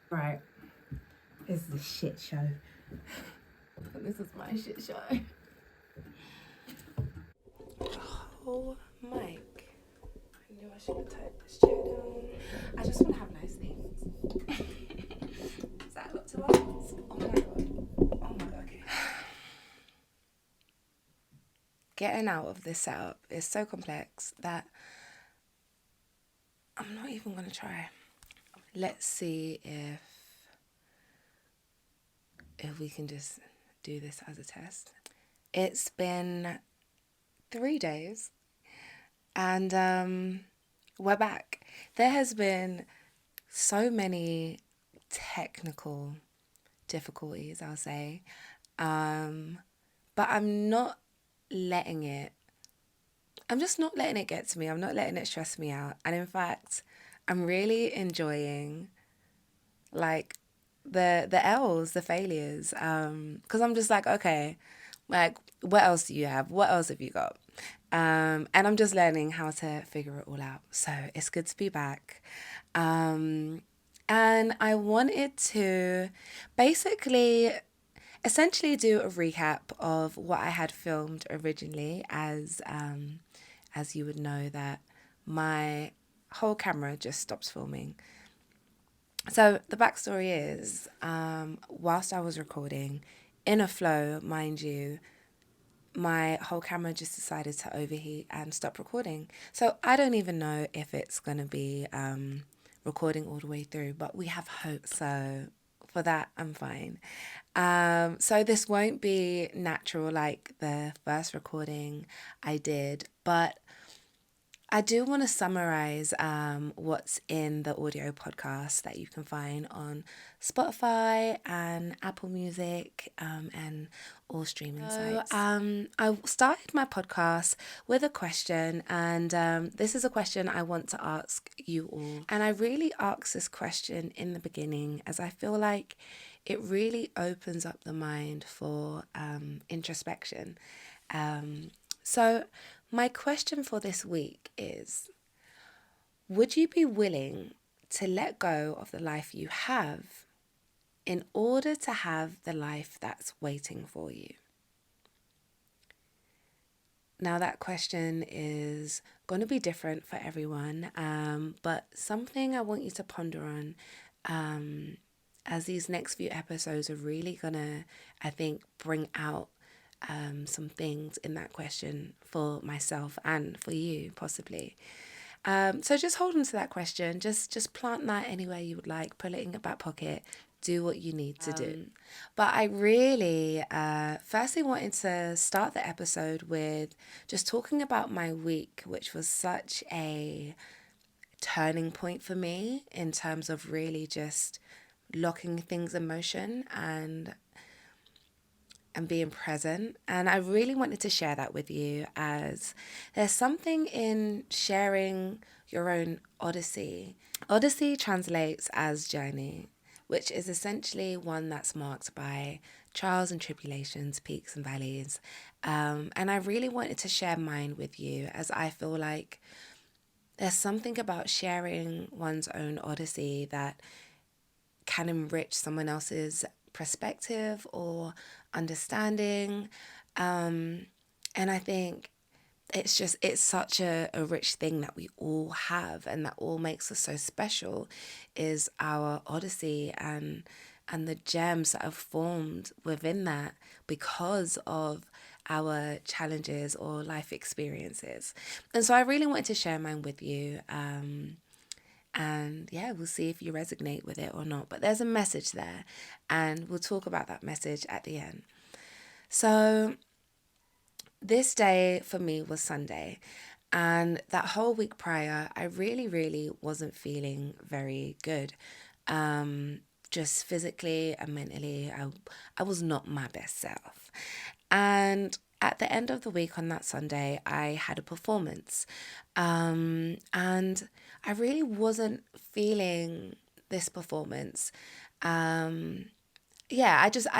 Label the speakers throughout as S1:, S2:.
S1: Right. This is a shit show.
S2: This is my shit show. Oh, Mike. I knew I should have tied this chair down. I just want to have nice things. Is that a lot to ask? Oh my god. Oh my god, okay. Getting out of this setup is so complex that I'm not even going to try. Let's see if we can just do this as a test. It's been 3 days and we're back. There has been so many technical difficulties, I'll say, but I'm just not letting it get to me. I'm not letting it stress me out. And in fact, I'm really enjoying like the L's, the failures, because I'm just like, okay, like what else do you have? What else have you got? And I'm just learning how to figure it all out. So it's good to be back. And I wanted to basically essentially do a recap of what I had filmed originally, as you would know that my whole camera just stops filming. So the backstory is, whilst I was recording, in a flow, mind you, my whole camera just decided to overheat and stop recording. So I don't even know if it's going to be recording all the way through, but we have hope. So for that, I'm fine. So this won't be natural like the first recording I did, but I do want to summarize what's in the audio podcast that you can find on Spotify and Apple Music and all streaming sites. I started my podcast with a question, and this is a question I want to ask you all. And I really ask this question in the beginning as I feel like it really opens up the mind for introspection. So my question for this week is, would you be willing to let go of the life you have in order to have the life that's waiting for you? Now that question is going to be different for everyone, but something I want you to ponder on as these next few episodes are really going to, I think, bring out some things in that question for myself and for you, possibly. So just hold on to that question. Just plant that anywhere you would like. Put it in your back pocket. Do what you need to do. But I really, firstly wanted to start the episode with just talking about my week, which was such a turning point for me in terms of really just locking things in motion and being present. And I really wanted to share that with you, as there's something in sharing your own Odyssey. Odyssey translates as journey, which is essentially one that's marked by trials and tribulations, peaks and valleys. And I really wanted to share mine with you, as I feel like there's something about sharing one's own Odyssey that can enrich someone else's perspective or understanding. And I think it's such a rich thing that we all have, and that all makes us so special is our Odyssey and the gems that have formed within that because of our challenges or life experiences. And so I really wanted to share mine with you. And yeah, we'll see if you resonate with it or not. But there's a message there, and we'll talk about that message at the end. So this day for me was Sunday, and that whole week prior, I really, really wasn't feeling very good. Just physically and mentally, I was not my best self. And at the end of the week on that Sunday, I had a performance. And I really wasn't feeling this performance. I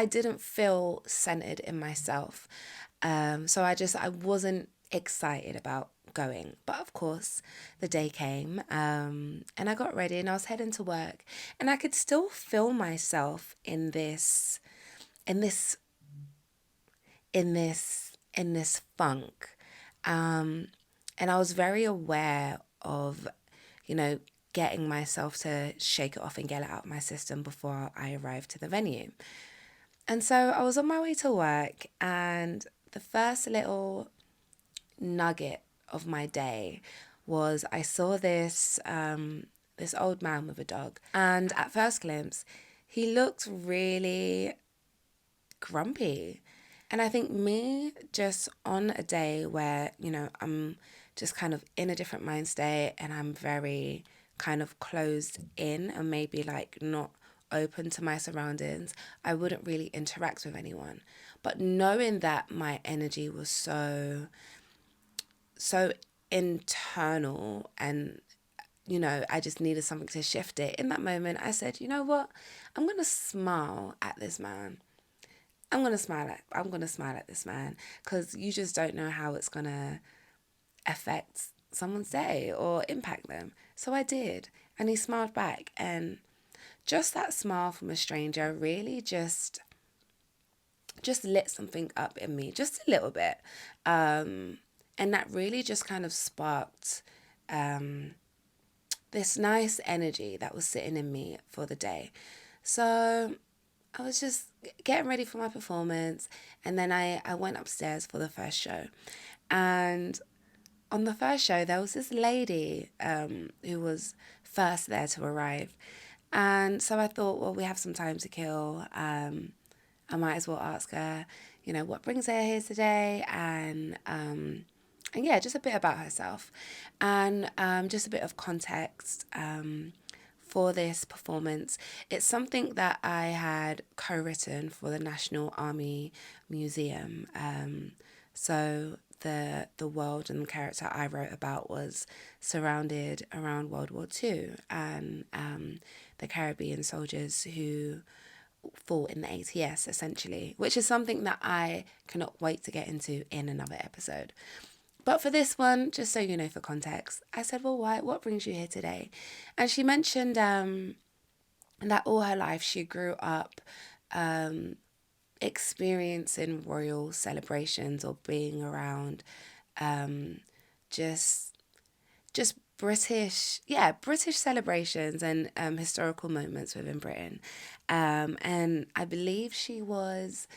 S2: didn't feel centered in myself. So I wasn't excited about going. But of course, the day came, and I got ready and I was heading to work, and I could still feel myself in this, in this funk. And I was very aware of, you know, getting myself to shake it off and get it out of my system before I arrived to the venue. And so I was on my way to work, and the first little nugget of my day was I saw this old man with a dog, and at first glimpse, he looked really grumpy. And I think me just on a day where, you know, I'm just kind of in a different mind state and I'm very kind of closed in and maybe like not open to my surroundings, I wouldn't really interact with anyone. But knowing that my energy was so internal, and you know, I just needed something to shift it. In that moment, I said, you know what? I'm going to smile at this man. I'm gonna smile at this man, because you just don't know how it's gonna affect someone's day or impact them. So I did, and he smiled back, and just that smile from a stranger really just lit something up in me, just a little bit, and that really just kind of sparked this nice energy that was sitting in me for the day. So I was just getting ready for my performance, and then I went upstairs for the first show. And on the first show, there was this lady who was first there to arrive. And so I thought, well, we have some time to kill. I might as well ask her, you know, what brings her here today, and yeah, just a bit about herself, and just a bit of context for this performance. It's something that I had co-written for the National Army Museum. So the world and the character I wrote about was surrounded around World War II, and the Caribbean soldiers who fought in the ATS, essentially, which is something that I cannot wait to get into in another episode. But for this one, just so you know, for context, I said, well, why? What brings you here today? And she mentioned that all her life she grew up experiencing royal celebrations or being around just British celebrations and historical moments within Britain. And I believe she was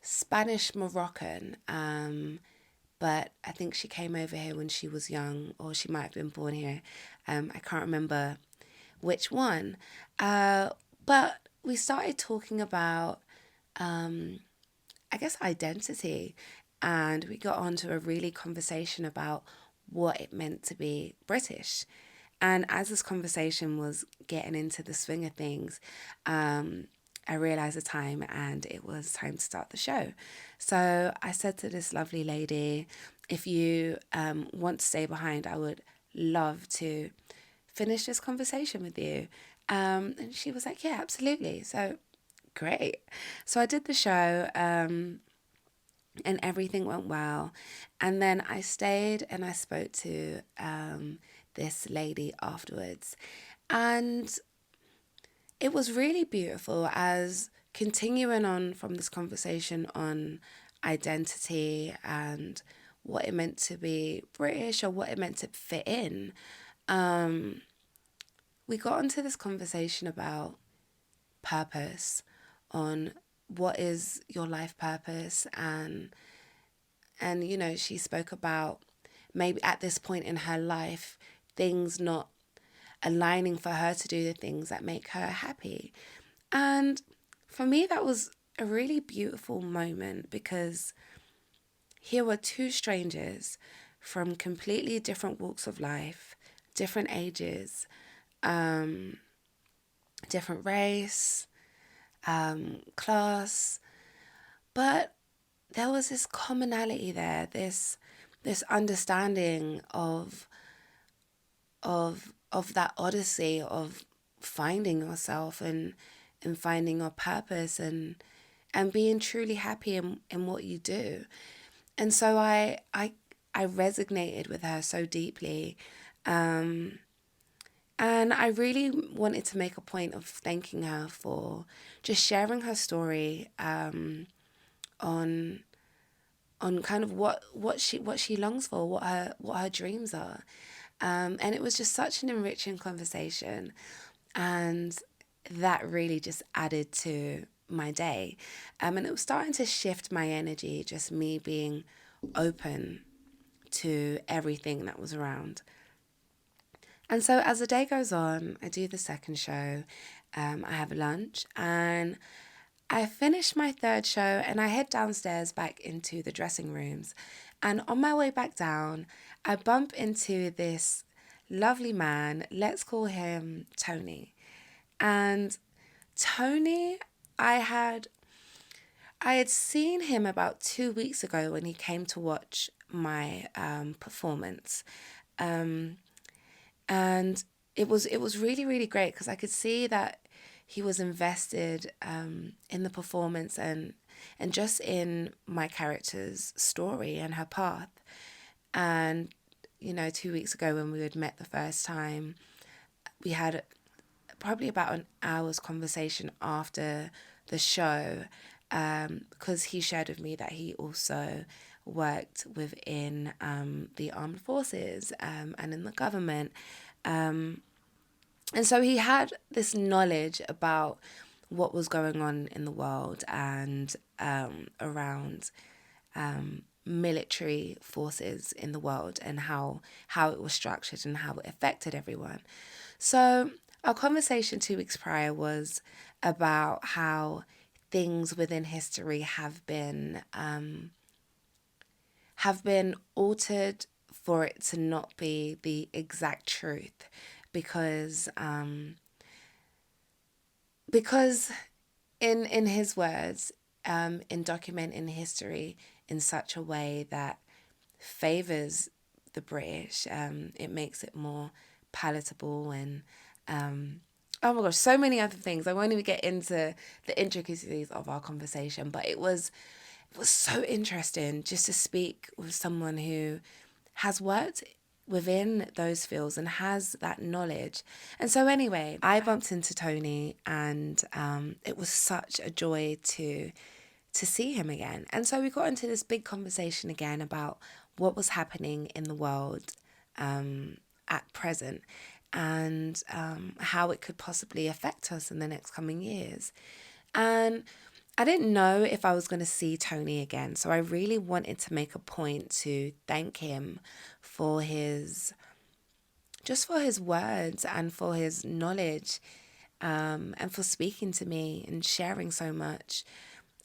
S2: Spanish Moroccan, but I think she came over here when she was young, or she might have been born here. I can't remember which one. But we started talking about, I guess, identity. And we got onto a really conversation about what it meant to be British. And as this conversation was getting into the swing of things, I realized the time, and it was time to start the show. So I said to this lovely lady, if you want to stay behind, I would love to finish this conversation with you. And she was like, yeah, absolutely. So great. So I did the show, and everything went well. And then I stayed and I spoke to this lady afterwards. And it was really beautiful, as continuing on from this conversation on identity and what it meant to be British, or what it meant to fit in. We got into this conversation about purpose, on what is your life purpose, and you know, she spoke about maybe at this point in her life things not aligning for her to do the things that make her happy. And for me, that was a really beautiful moment, because here were two strangers from completely different walks of life, different ages, different race, class, but there was this commonality there, this understanding of that odyssey of finding yourself, and finding your purpose, and being truly happy in what you do. And so I I resonated with her so deeply. And I really wanted to make a point of thanking her for just sharing her story, on kind of what she longs for, what her dreams are. And it was just such an enriching conversation, and that really just added to my day. And it was starting to shift my energy, just me being open to everything that was around. And so as the day goes on, I do the second show, I have lunch, and I finish my third show and I head downstairs back into the dressing rooms. And on my way back down, I bump into this lovely man. Let's call him Tony. And Tony, I had seen him about 2 weeks ago when he came to watch my performance. And it was really, really great because I could see that he was invested in the performance, and just in my character's story and her path. And 2 weeks ago when we had met the first time, we had probably about an hour's conversation after the show, because he shared with me that he also worked within the armed forces, and in the government. And so he had this knowledge about what was going on in the world, and around military forces in the world, and how it was structured and how it affected everyone. So our conversation 2 weeks prior was about how things within history have been altered for it to not be the exact truth, because in his words, in documenting history in such a way that favors the British, it makes it more palatable, and oh my gosh, so many other things. I won't even get into the intricacies of our conversation, but it was so interesting just to speak with someone who has worked within those fields and has that knowledge. And so anyway, I bumped into Tony, and it was such a joy to see him again. And so we got into this big conversation again about what was happening in the world at present, and how it could possibly affect us in the next coming years. And I didn't know if I was going to see Tony again, so I really wanted to make a point to thank him for his words, and for his knowledge, and for speaking to me and sharing so much.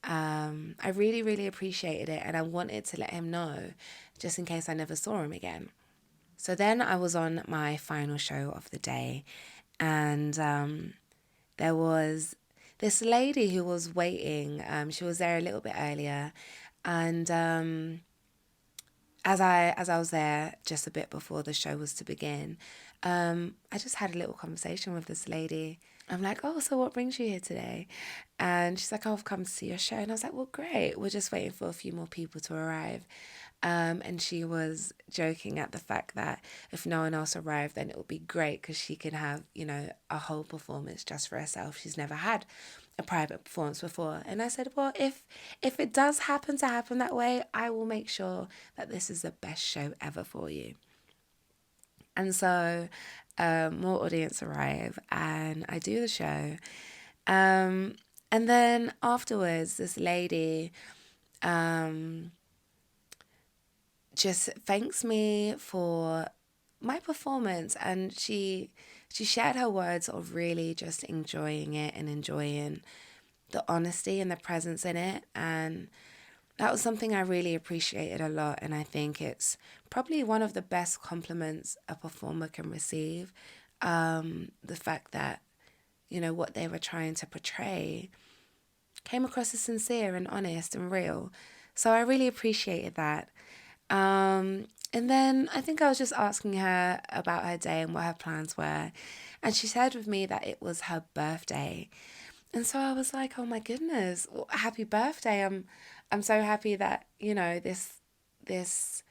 S2: I really, really appreciated it, and I wanted to let him know, just in case I never saw him again. So then I was on my final show of the day, and there was this lady who was waiting. She was there a little bit earlier, and as I was there just a bit before the show was to begin, I just had a little conversation with this lady. I'm like, oh, so what brings you here today? And she's like, oh, I've come to see your show. And I was like, well, great. We're just waiting for a few more people to arrive. And she was joking at the fact that if no one else arrived, then it would be great because she could have, a whole performance just for herself. She's never had a private performance before. And I said, well, if it does happen to happen that way, I will make sure that this is the best show ever for you. And so more audience arrive, and I do the show. And then afterwards, this lady just thanks me for my performance, and she shared her words of really just enjoying it, and enjoying the honesty and the presence in it. And that was something I really appreciated a lot, and I think it's probably one of the best compliments a performer can receive. The fact that what they were trying to portray came across as sincere and honest and real. So I really appreciated that. And then I think I was just asking her about her day and what her plans were. And she shared with me that it was her birthday. And so I was like, oh my goodness, happy birthday. I'm so happy that, this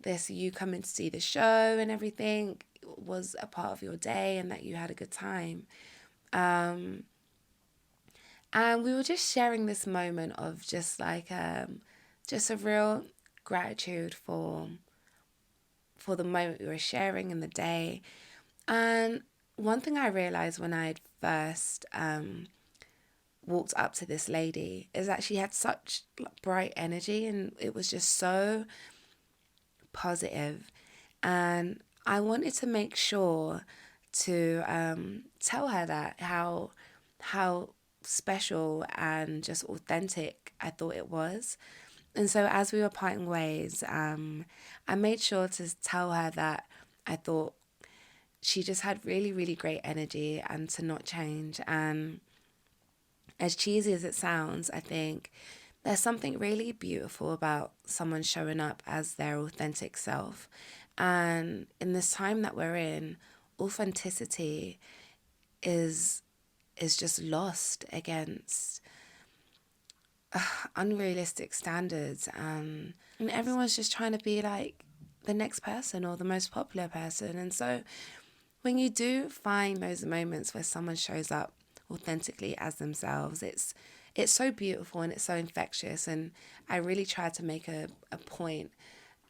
S2: this you coming to see the show and everything was a part of your day and that you had a good time. And we were just sharing this moment of just like just a real gratitude for the moment we were sharing in the day. And one thing I realized when I first walked up to this lady is that she had such bright energy and it was just so positive. And I wanted to make sure to tell her that how special and just authentic I thought it was. And so as we were parting ways, I made sure to tell her that I thought she just had really, really great energy and to not change. And as cheesy as it sounds, I think there's something really beautiful about someone showing up as their authentic self. And in this time that we're in, authenticity is just lost against unrealistic standards, and everyone's just trying to be like the next person or the most popular person. And so when you do find those moments where someone shows up authentically as themselves, it's so beautiful and it's so infectious. And I really try to make a point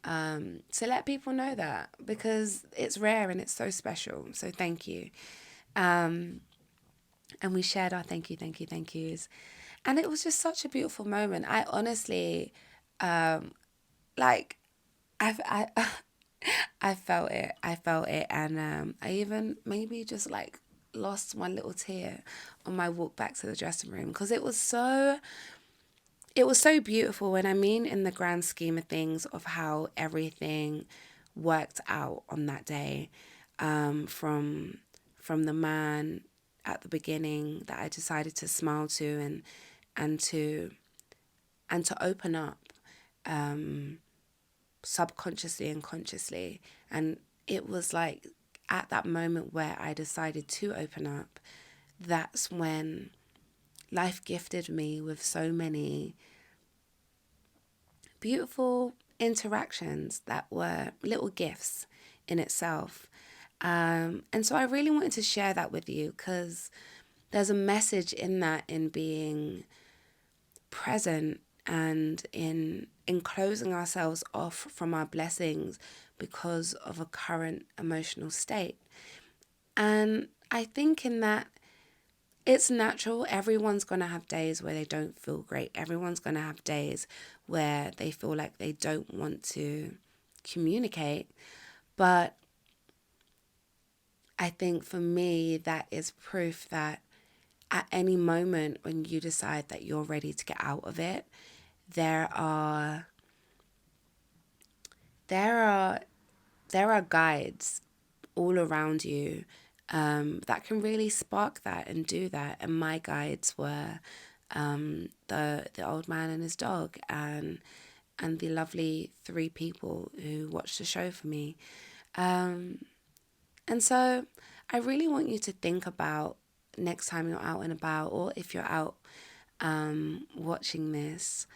S2: to let people know that, because it's rare and it's so special. So thank you. And we shared our thank yous. And it was just such a beautiful moment. I honestly, like, I, I felt it. I felt it. And I even maybe just like lost one little tear on my walk back to the dressing room, because it was so beautiful. And I mean, in the grand scheme of things, of how everything worked out on that day, from the man at the beginning that I decided to smile to, and to open up subconsciously and consciously. And it was like at that moment where I decided to open up, that's when life gifted me with so many beautiful interactions that were little gifts in itself. And so I really wanted to share that with you, because there's a message in that, in being present and in closing ourselves off from our blessings because of a current emotional state. And I think in that, it's natural. Everyone's going to have days where they don't feel great. Everyone's going to have days where they feel like they don't want to communicate. But I think for me, that is proof that at any moment when you decide that you're ready to get out of it, there are guides all around you that can really spark that and do that. And my guides were the old man and his dog, and the lovely 3 people who watched the show for me. And so I really want you to think about, next time you're out and about, or if you're out watching this,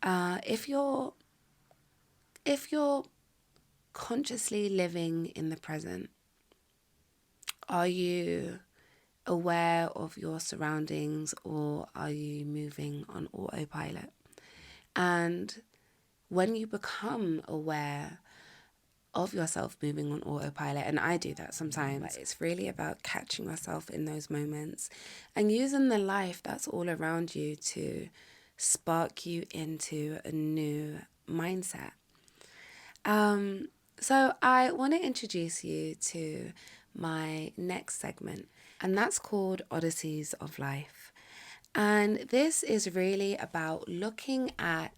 S2: if you're consciously living in the present, are you aware of your surroundings, or are you moving on autopilot? And when you become aware of yourself moving on autopilot, and I do that sometimes, but it's really about catching yourself in those moments and using the life that's all around you to spark you into a new mindset. So I want to introduce you to my next segment, and that's called Odysseys of Life. And this is really about looking at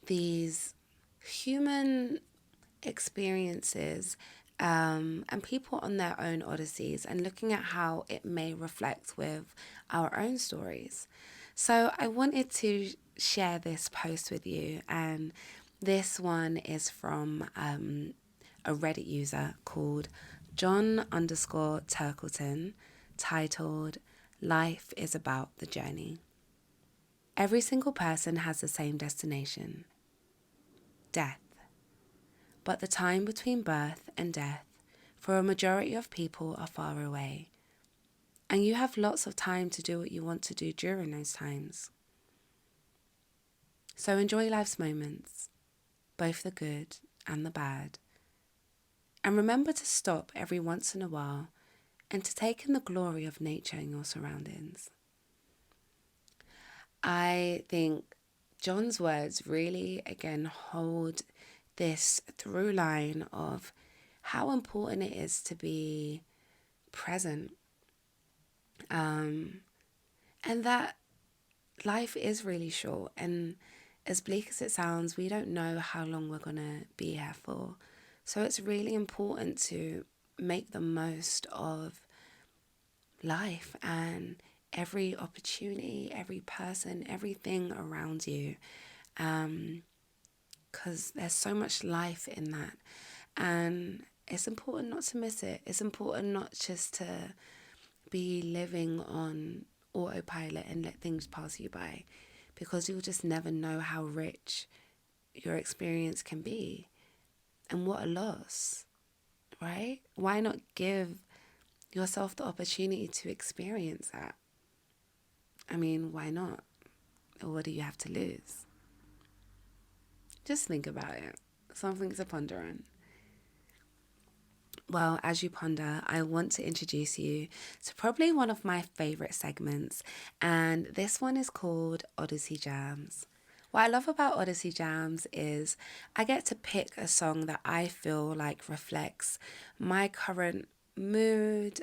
S2: these human experiences and people on their own odysseys, and looking at how it may reflect with our own stories. So I wanted to share this post with you, and this one is from a Reddit user called John_Turkleton, titled "Life is About the Journey." Every single person has the same destination: death. but the time between birth and death for a majority of people are far away. And you have lots of time to do what you want to do during those times. So enjoy life's moments, both the good and the bad. And remember to stop every once in a while and to take in the glory of nature and your surroundings. I think John's words really, again, hold this through line of how important it is to be present. And that life is really short. And as bleak as it sounds, we don't know how long we're going to be here for. So it's really important to make the most of life and every opportunity, every person, everything around you. Because there's so much life in that. And it's important not to miss it. It's important not just to be living on autopilot and let things pass you by, because you'll just never know how rich your experience can be. And what a loss, right? Why not give yourself the opportunity to experience that? I mean, why not? What do you have to lose? Just think about it. Something to ponder on. Well, as you ponder, I want to introduce you to probably one of my favourite segments, and this one is called Odyssey Jams. What I love about Odyssey Jams is I get to pick a song that I feel like reflects my current mood,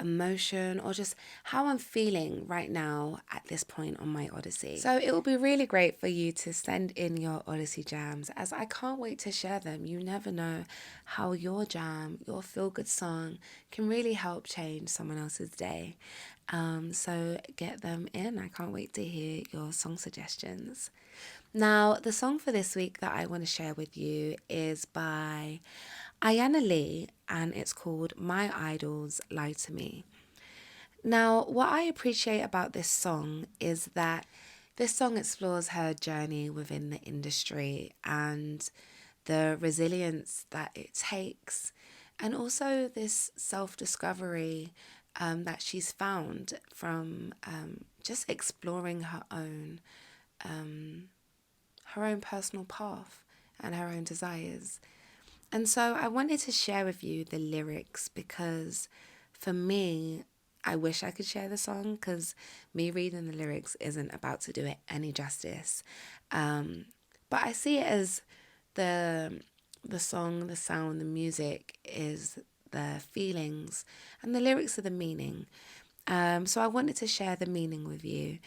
S2: emotion, or just how I'm feeling right now at this point on my Odyssey. So it will be really great for you to send in your Odyssey jams, as I can't wait to share them. You never know how your jam, your feel-good song can really help change someone else's day. So get them in. I can't wait to hear your song suggestions. Now, the song for this week that I want to share with you is by Ayanna Lee, and it's called My Idols Lie to Me. Now, what I appreciate about this song is that this song explores her journey within the industry and the resilience that it takes, and also this self-discovery that she's found from just exploring her own personal path and her own desires. And so I wanted to share with you the lyrics, because for me, I wish I could share the song, because me reading the lyrics isn't about to do it any justice. But I see it as the song, the sound, the music is the feelings, and the lyrics are the meaning. So I wanted to share the meaning with you,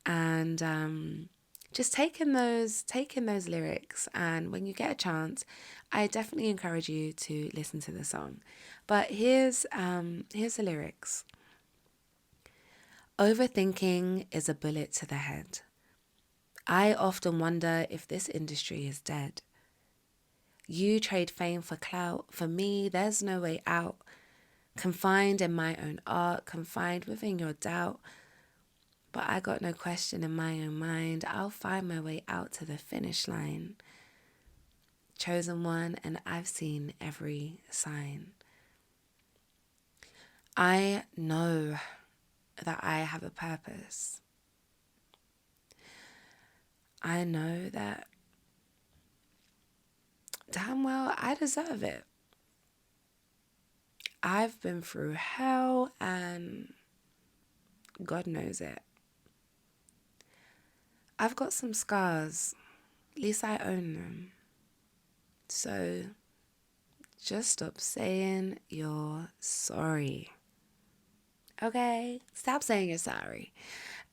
S2: and just taking those lyrics, and when you get a chance, I definitely encourage you to listen to the song. But here's the lyrics. Overthinking is a bullet to the head. I often wonder if this industry is dead. You trade fame for clout. For me, there's no way out. Confined in my own art, confined within your doubt. But I got no question in my own mind. I'll find my way out to the finish line. Chosen one, and I've seen every sign. I know that I have a purpose. I know that damn well I deserve it. I've been through hell, and God knows it. I've got some scars. At least I own them. So just stop saying you're sorry. Okay? Stop saying you're sorry.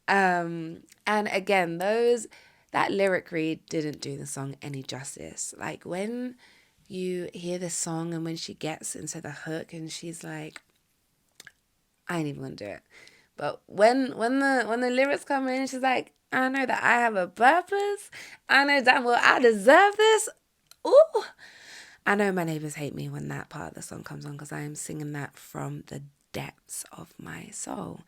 S2: And again, that lyric read didn't do the song any justice. Like, when you hear this song and when she gets into the hook and she's like, I ain't even gonna do it. But when the lyrics come in, she's like, I know that I have a purpose. I know damn well I deserve this. Ooh. I know my neighbors hate me when that part of the song comes on, because I am singing that from the depths of my soul.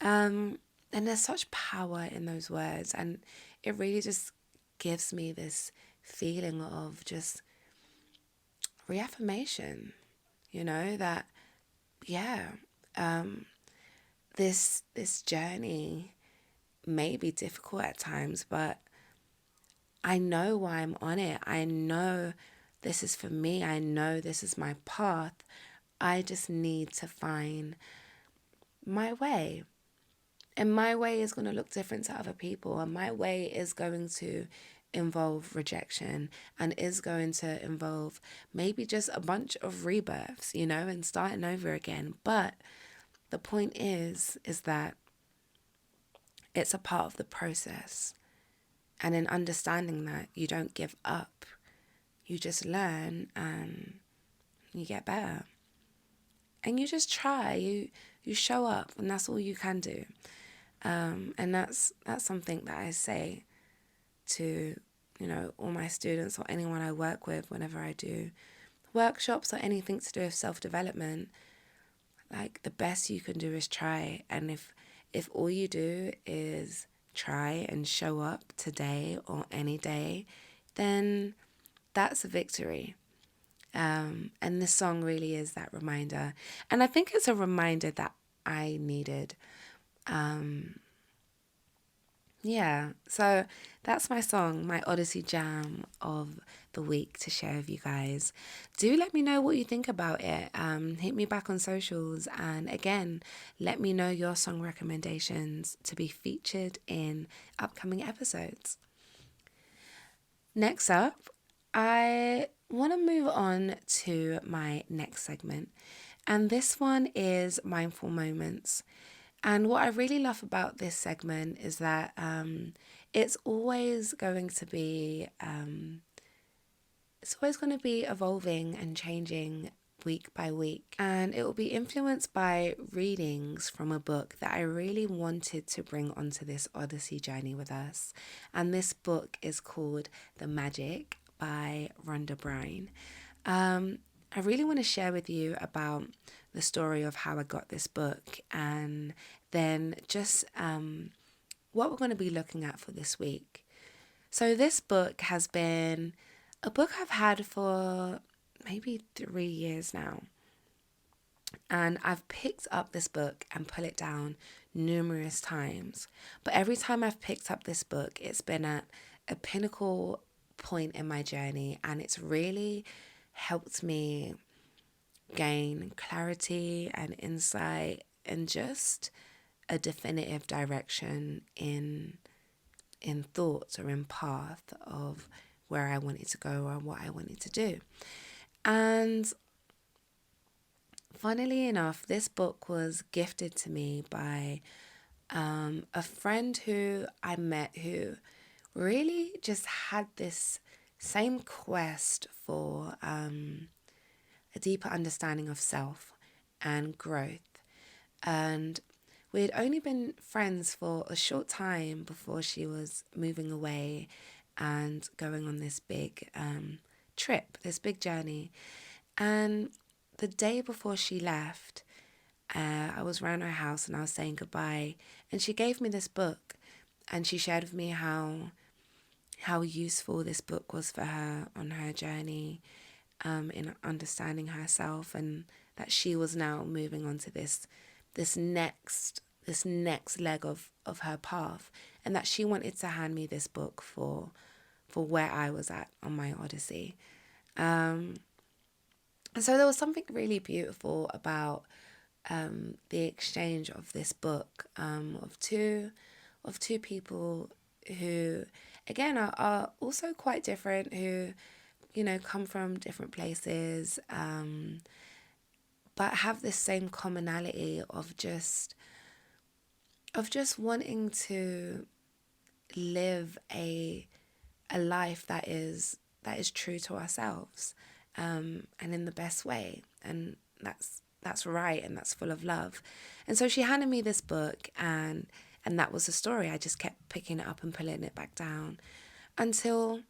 S2: And there's such power in those words, and it really just gives me this feeling of just reaffirmation, that, yeah, this journey may be difficult at times, but I know why I'm on it. I know this is for me. I know this is my path. I just need to find my way. And my way is going to look different to other people. And my way is going to involve rejection and is going to involve maybe just a bunch of rebirths, and starting over again. But the point is that it's a part of the process. And in understanding that, you don't give up. You just learn and you get better. And you just try. You show up, and that's all you can do. And that's something that I say to, all my students or anyone I work with whenever I do workshops or anything to do with self-development. Like, the best you can do is try. And if all you do is try and show up today or any day, then that's a victory. And this song really is that reminder. And I think it's a reminder that I needed. Yeah, so that's my song, my Odyssey jam of the week to share with you guys. Do let me know what you think about it. Hit me back on socials, and again, let me know your song recommendations to be featured in upcoming episodes. Next up, I want to move on to my next segment, and this one is mindful moments. And what I really love about this segment is that it's always going to be evolving and changing week by week, and it will be influenced by readings from a book that I really wanted to bring onto this Odyssey journey with us. And this book is called The Magic by Rhonda Byrne. I really want to share with you about the story of how I got this book, and then just what we're going to be looking at for this week. So this book has been a book I've had for maybe 3 years now. And I've picked up this book and put it down numerous times. But every time I've picked up this book, it's been at a pinnacle point in my journey, and it's really helped me gain clarity and insight and just a definitive direction in thoughts or in path of where I wanted to go or what I wanted to do. And funnily enough, this book was gifted to me by a friend who I met who really just had this same quest for a deeper understanding of self and growth. And we had only been friends for a short time before she was moving away and going on this big trip, this big journey. And the day before she left, I was around her house and I was saying goodbye. And she gave me this book, and she shared with me how useful this book was for her on her journey in understanding herself, and that she was now moving on to this next leg of her path, and that she wanted to hand me this book for where I was at on my Odyssey. And so there was something really beautiful about the exchange of this book of two people who, again, are also quite different, who, come from different places, but have this same commonality of just wanting to live a life that is true to ourselves, and in the best way, and that's right, and that's full of love. And so she handed me this book, and that was the story. I just kept picking it up and pulling it back down until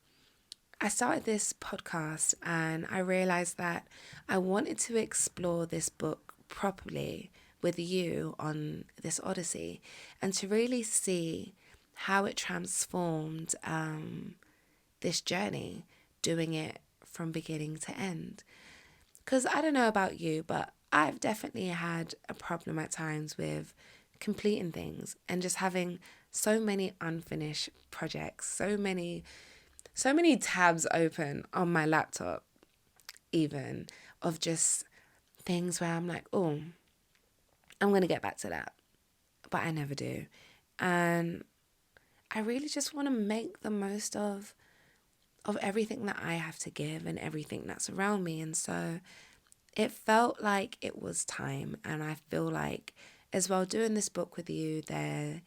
S2: I started this podcast, and I realized that I wanted to explore this book properly with you on this Odyssey, and to really see how it transformed this journey, doing it from beginning to end. Because I don't know about you, but I've definitely had a problem at times with completing things and just having so many unfinished projects, so many tabs open on my laptop, even of just things where I'm like, oh, I'm going to get back to that. But I never do. And I really just want to make the most of everything that I have to give and everything that's around me. And so it felt like it was time. And I feel like as well doing this book with you, there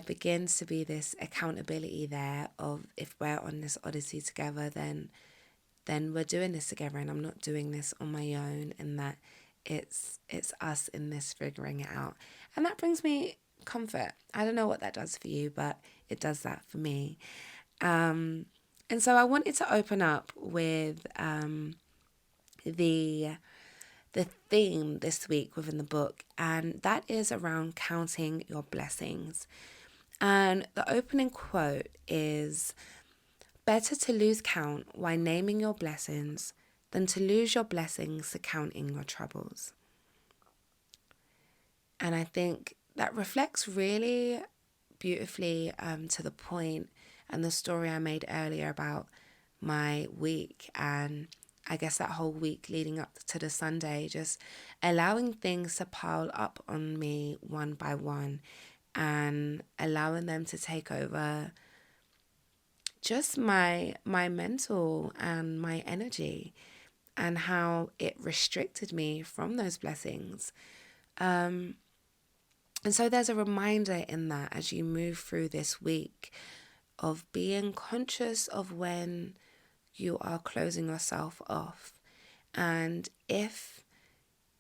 S2: begins to be this accountability there of if we're on this odyssey together, then we're doing this together, and I'm not doing this on my own, and that it's us in this figuring it out. And that brings me comfort. I don't know what that does for you, but it does that for me. And so I wanted to open up with the theme this week within the book, and that is around counting your blessings. And the opening quote is, "Better to lose count while naming your blessings than to lose your blessings to counting your troubles." And I think that reflects really beautifully to the point and the story I made earlier about my week, and I guess that whole week leading up to the Sunday, just allowing things to pile up on me one by one and allowing them to take over just my mental and my energy, and how it restricted me from those blessings. And so there's a reminder in that as you move through this week of being conscious of when you are closing yourself off. And if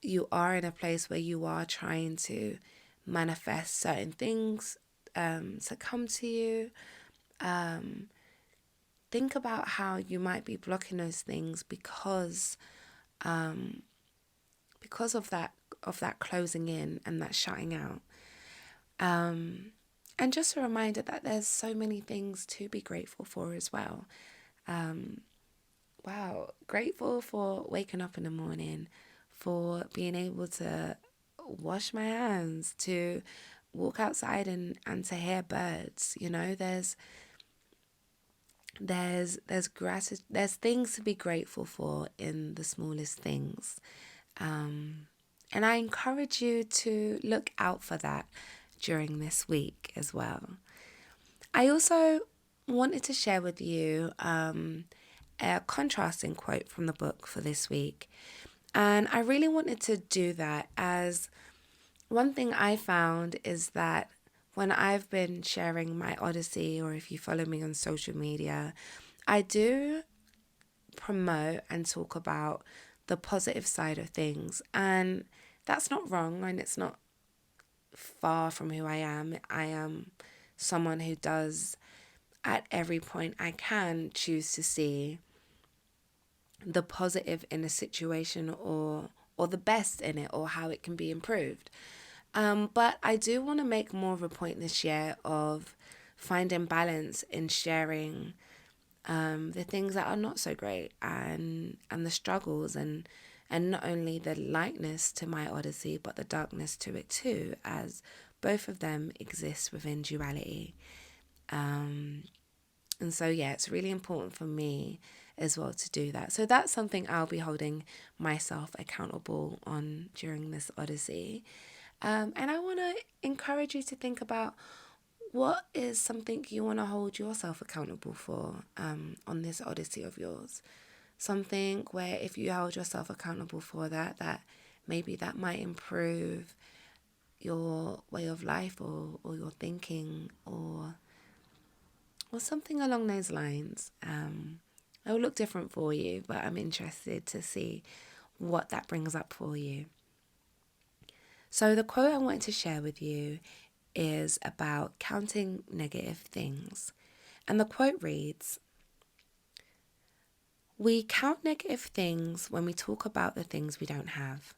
S2: you are in a place where you are trying to manifest certain things to come to you, think about how you might be blocking those things because of that closing in and that shutting out. And just a reminder that there's so many things to be grateful for as well. Wow, grateful for waking up in the morning, for being able to wash my hands, to walk outside and to hear birds. You know, there's gratitude, there's things to be grateful for in the smallest things. And I encourage you to look out for that during this week as well. I also wanted to share with you a contrasting quote from the book for this week. And I really wanted to do that, as one thing I found is that when I've been sharing my Odyssey, or if you follow me on social media, I do promote and talk about the positive side of things. And that's not wrong, and it's not far from who I am. I am someone who does, at every point I can, choose to see the positive in a situation, or the best in it, or how it can be improved. But I do want to make more of a point this year of finding balance in sharing the things that are not so great, and the struggles, and not only the lightness to my Odyssey, but the darkness to it too, as both of them exist within duality. And so, yeah, it's really important for me as well to do that. So that's something I'll be holding myself accountable on during this Odyssey. And I want to encourage you to think about, what is something you want to hold yourself accountable for on this Odyssey of yours? Something where if you hold yourself accountable for that maybe that might improve your way of life, or your thinking, or something along those lines. It will look different for you, but I'm interested to see what that brings up for you. So the quote I wanted to share with you is about counting negative things. And the quote reads, "We count negative things when we talk about the things we don't have.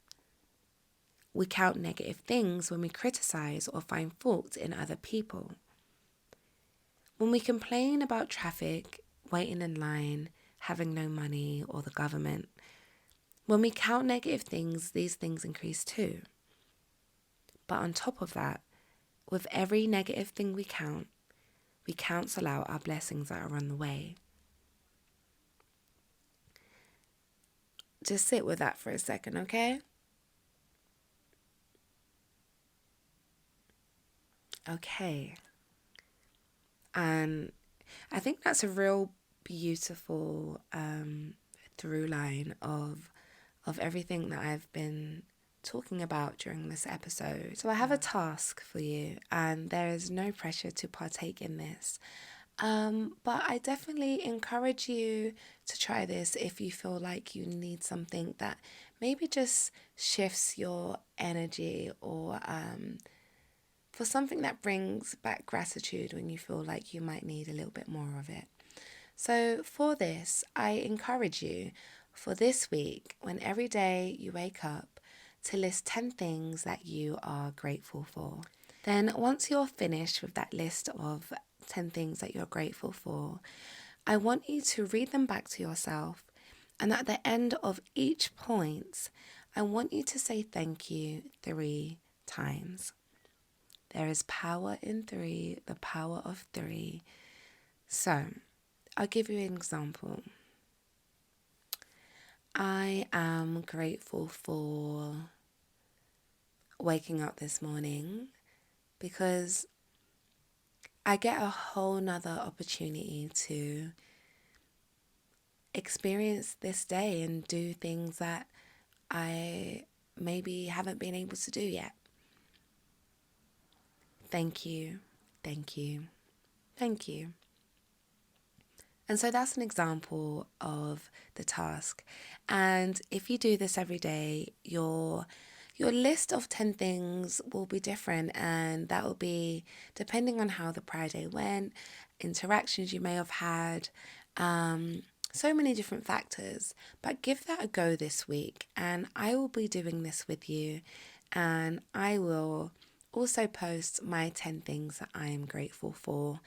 S2: We count negative things when we criticize or find fault in other people. When we complain about traffic, waiting in line, having no money, or the government, When we count negative things, these things increase too. But on top of that, with every negative thing we cancel out our blessings that are on the way. Just sit with that for a second, okay? Okay. And I think that's a real beautiful through line of everything that I've been talking about during this episode. So I have a task for you, and there is no pressure to partake in this. But I definitely encourage you to try this if you feel like you need something that maybe just shifts your energy, or for something that brings back gratitude when you feel like you might need a little bit more of it. So for this, I encourage you for this week, when every day you wake up, to list 10 things that you are grateful for. Then once you're finished with that list of 10 things that you're grateful for, I want you to read them back to yourself. And at the end of each point, I want you to say thank you 3 times. There is power in 3, the power of 3. So, I'll give you an example. I am grateful for waking up this morning because I get a whole nother opportunity to experience this day and do things that I maybe haven't been able to do yet. Thank you, thank you, thank you. And so that's an example of the task. And if you do this every day, your list of 10 things will be different, and that will be depending on how the prior day went, interactions you may have had, so many different factors. But give that a go this week, and I will be doing this with you, and I will also post my 10 things that I am grateful for.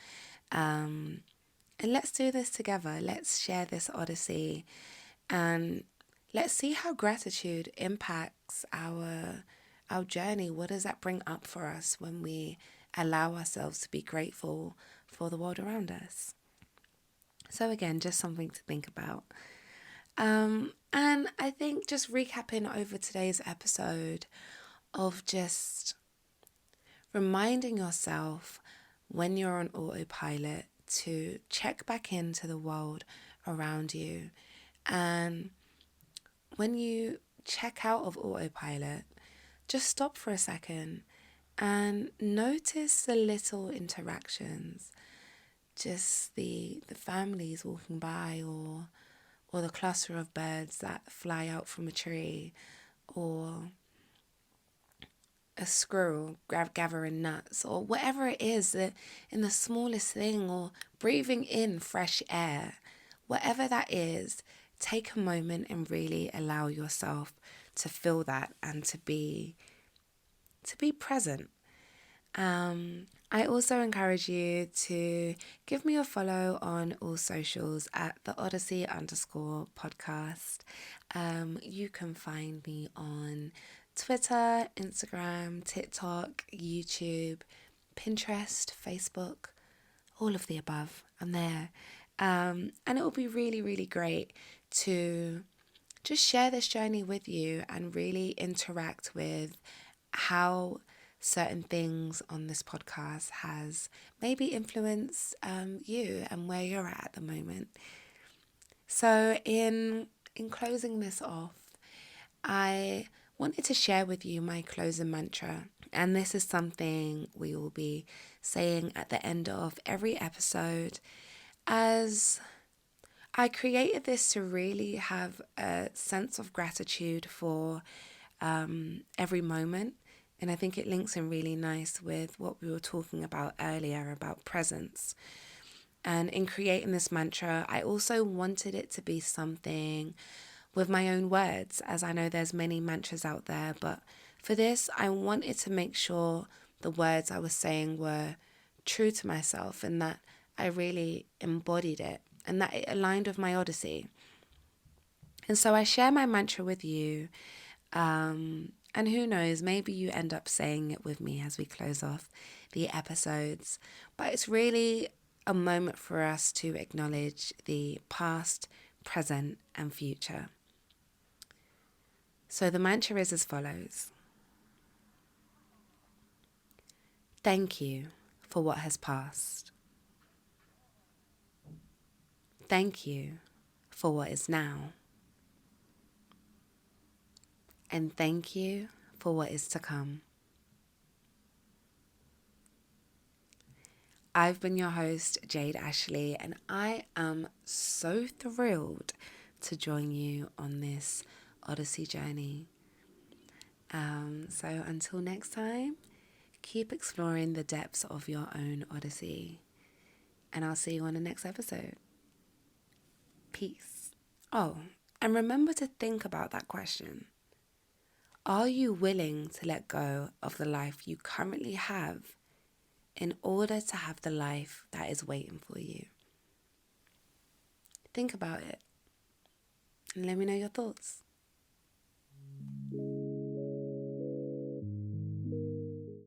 S2: And let's do this together. Let's share this Odyssey, and let's see how gratitude impacts our journey. What does that bring up for us when we allow ourselves to be grateful for the world around us? So again, just something to think about. And I think just recapping over today's episode of just reminding yourself when you're on autopilot to check back into the world around you. And when you check out of autopilot, just stop for a second and notice the little interactions, just the families walking by, or the cluster of birds that fly out from a tree, or a squirrel gathering nuts, or whatever it is, that in the smallest thing, or breathing in fresh air, whatever that is, take a moment and really allow yourself to feel that and to be present. I also encourage you to give me a follow on all socials at the Odyssey_podcast. You can find me on Twitter, Instagram, TikTok, YouTube, Pinterest, Facebook, all of the above. I'm there. And it will be really, really great to just share this journey with you and really interact with how certain things on this podcast has maybe influenced you and where you're at the moment. So in closing this off, I wanted to share with you my closing mantra. And this is something we will be saying at the end of every episode, as I created this to really have a sense of gratitude for every moment. And I think it links in really nice with what we were talking about earlier about presence. And in creating this mantra, I also wanted it to be something with my own words, as I know there's many mantras out there. But for this, I wanted to make sure the words I was saying were true to myself, and that I really embodied it, and that it aligned with my Odyssey. And so I share my mantra with you. And who knows, maybe you end up saying it with me as we close off the episodes. But it's really a moment for us to acknowledge the past, present, and future. So the mantra is as follows. Thank you for what has passed. Thank you for what is now. And thank you for what is to come. I've been your host, Jade Ashley, and I am so thrilled to join you on this Odyssey journey. So until next time, keep exploring the depths of your own Odyssey, and I'll see you on the next episode. Peace. Oh, and remember to think about that question. Are you willing to let go of the life you currently have in order to have the life that is waiting for you? Think about it and let me know your thoughts.